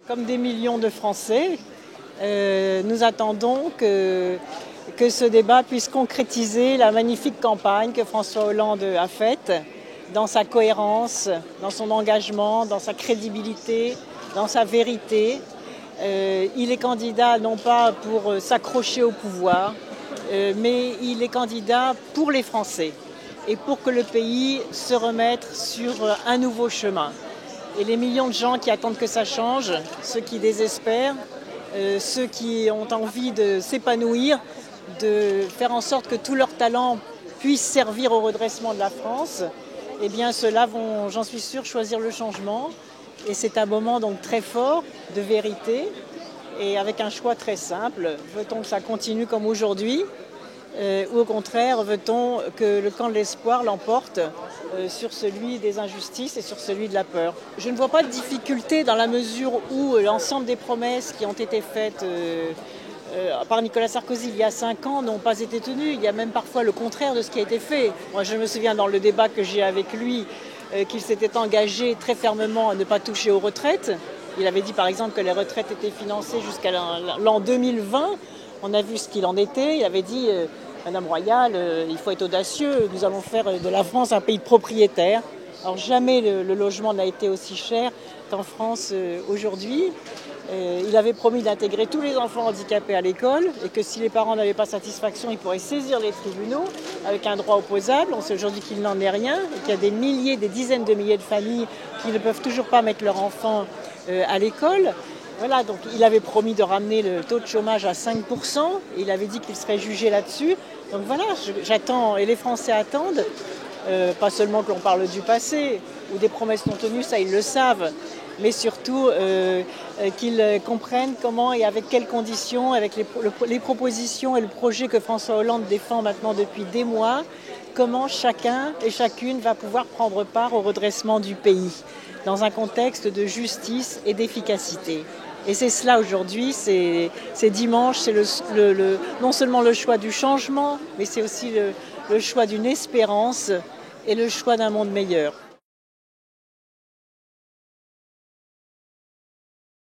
Comme des millions de Français, nous attendons que ce débat puisse concrétiser la magnifique campagne que François Hollande a faite dans sa cohérence, dans son engagement, dans sa crédibilité, dans sa vérité. Il est candidat non pas pour s'accrocher au pouvoir, mais il est candidat pour les Français et pour que le pays se remette sur un nouveau chemin. Et les millions de gens qui attendent que ça change, ceux qui désespèrent, ceux qui ont envie de s'épanouir, de faire en sorte que tout leur talent puisse servir au redressement de la France, eh bien ceux-là vont, j'en suis sûre, choisir le changement. Et c'est un moment donc très fort de vérité et avec un choix très simple. Veut-on que ça continue comme aujourd'hui ou au contraire, veut-on que le camp de l'espoir l'emporte sur celui des injustices et sur celui de la peur? Je ne vois pas de difficulté dans la mesure où l'ensemble des promesses qui ont été faites par Nicolas Sarkozy il y a 5 ans n'ont pas été tenues. Il y a même parfois le contraire de ce qui a été fait. Moi, je me souviens dans le débat que j'ai avec lui qu'il s'était engagé très fermement à ne pas toucher aux retraites. Il avait dit par exemple que les retraites étaient financées jusqu'à l'an 2020. On a vu ce qu'il en était. Il avait dit Madame Royal, il faut être audacieux, nous allons faire de la France un pays propriétaire. Alors jamais le logement n'a été aussi cher qu'en France aujourd'hui. Il avait promis d'intégrer tous les enfants handicapés à l'école et que si les parents n'avaient pas satisfaction, ils pourraient saisir les tribunaux avec un droit opposable. On sait aujourd'hui qu'il n'en est rien et qu'il y a des milliers, des dizaines de milliers de familles qui ne peuvent toujours pas mettre leurs enfants à l'école. Voilà, donc il avait promis de ramener le taux de chômage à 5%, et il avait dit qu'il serait jugé là-dessus. Donc voilà, j'attends, et les Français attendent, pas seulement que l'on parle du passé ou des promesses non tenues, ça ils le savent, mais surtout qu'ils comprennent comment et avec quelles conditions, avec les propositions et le projet que François Hollande défend maintenant depuis des mois, comment chacun et chacune va pouvoir prendre part au redressement du pays dans un contexte de justice et d'efficacité. Et c'est cela aujourd'hui, c'est dimanche, c'est non seulement le choix du changement, mais c'est aussi le choix d'une espérance et le choix d'un monde meilleur.